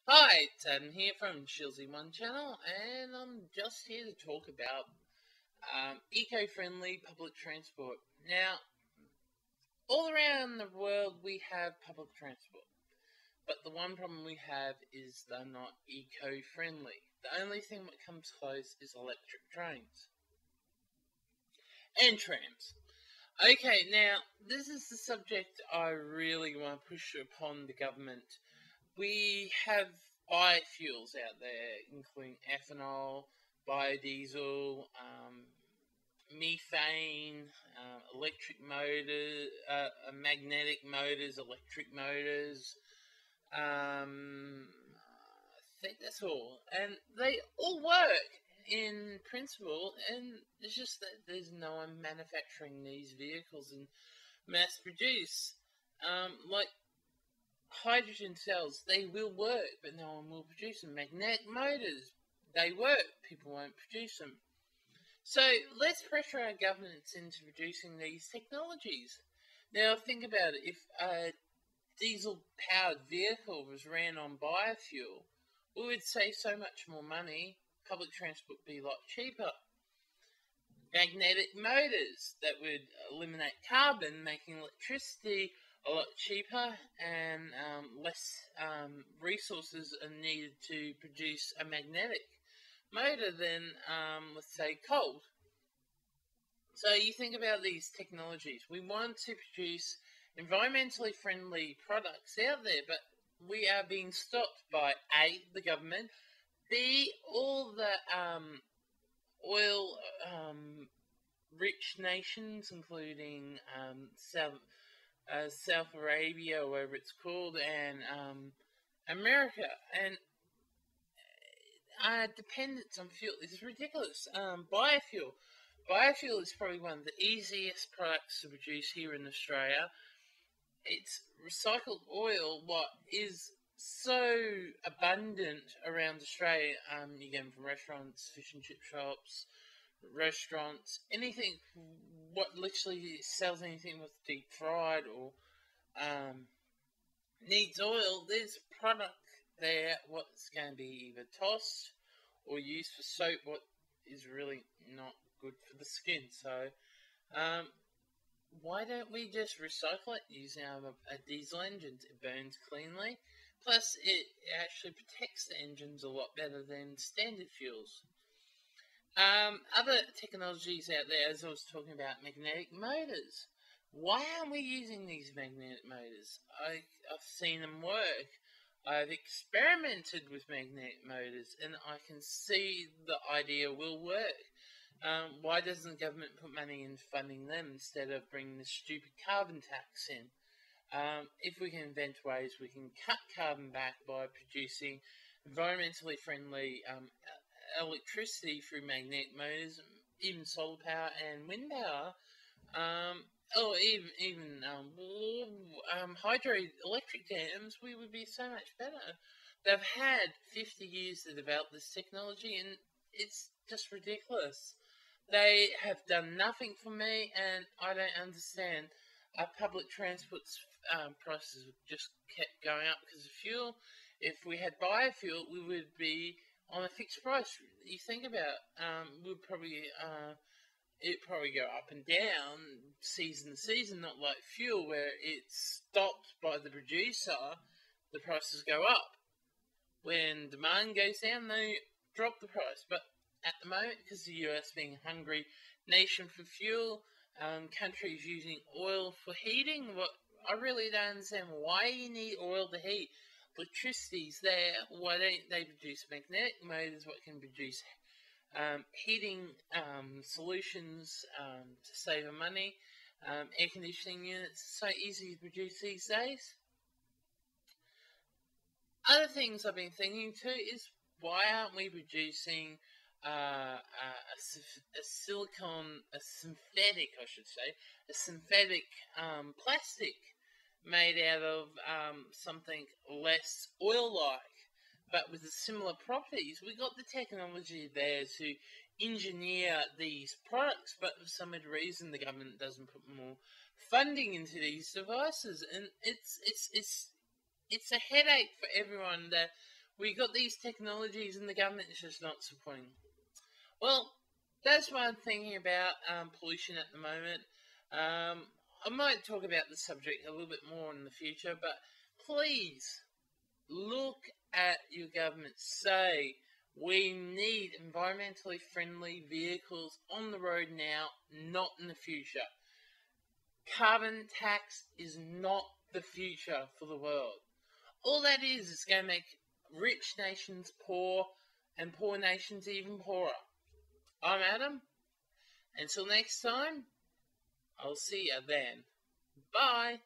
Hi, it's Adam here from Shilzy One Channel, and I'm just here to talk about eco-friendly public transport. Now, all around the world we have public transport, but the one problem we have is they're not eco-friendly. The only thing that comes close is electric trains and trams. Okay, now this is the subject I really want to push upon the government. We have biofuels out there, including ethanol, biodiesel, methane, electric motors, magnetic motors, electric motors. I think that's all, and they all work in principle. And it's just that there's no one manufacturing these vehicles and mass produce. Like hydrogen cells, they will work, but no one will produce them. Magnetic motors, they work, people won't produce them. So let's pressure our governments into producing these technologies. Now think about it, if a diesel-powered vehicle was ran on biofuel, we would save so much more money, public transport would be a lot cheaper. Magnetic motors, that would eliminate carbon, making electricity a lot cheaper, and less resources are needed to produce a magnetic motor than, let's say, coal. So you think about these technologies. We want to produce environmentally friendly products out there, but we are being stopped by A, the government, B, all the oil rich nations, including South Arabia, or whatever it's called, and America, and our dependence on fuel is ridiculous. Biofuel is probably one of the easiest products to produce here in Australia. It's recycled oil, what is so abundant around Australia. You get them from restaurants, fish and chip shops, anything what literally sells anything with deep fried or needs oil. There's a product there what's going to be either tossed or used for soap, what is really not good for the skin. So why don't we just recycle it using a diesel engine? It burns cleanly, plus it actually protects the engines a lot better than standard fuels. Other technologies out there, as I was talking about, magnetic motors. Why aren't we using these magnetic motors? I've seen them work. I've experimented with magnetic motors, and I can see the idea will work. Why doesn't the government put money in funding them instead of bringing the stupid carbon tax in? If we can invent ways we can cut carbon back by producing environmentally friendly electricity through magnetic motors, even solar power and wind power, or even hydroelectric dams, we would be so much better. They've had 50 years to develop this technology, and it's just ridiculous. They have done nothing for me, and I don't understand. Our public transport's prices just kept going up because of fuel. If we had biofuel, we would be on a fixed price. You think about, we'd probably it'd probably go up and down season to season, not like fuel where it's stopped by the producer, the prices go up. When demand goes down, they drop the price. But at the moment, because the US being a hungry nation for fuel, countries using oil for heating, what I really don't understand why you need oil to heat. Electricity's there, why don't they produce magnetic motors, what can produce heating solutions to save money, air conditioning units, so easy to produce these days. Other things I've been thinking too is, why aren't we producing a synthetic plastic made out of something less oil-like, but with similar properties? We got the technology there to engineer these products, but for some odd reason the government doesn't put more funding into these devices, and it's a headache for everyone that We got these technologies and the government is just not supporting. Well, that's what I'm thinking about pollution at the moment. I might talk about the subject a little bit more in the future, but please look at your government. Say, we need environmentally friendly vehicles on the road now, not in the future. Carbon tax is not the future for the world. All that is going to make rich nations poor and poor nations even poorer. I'm Adam. Until next time, I'll see you then. Bye.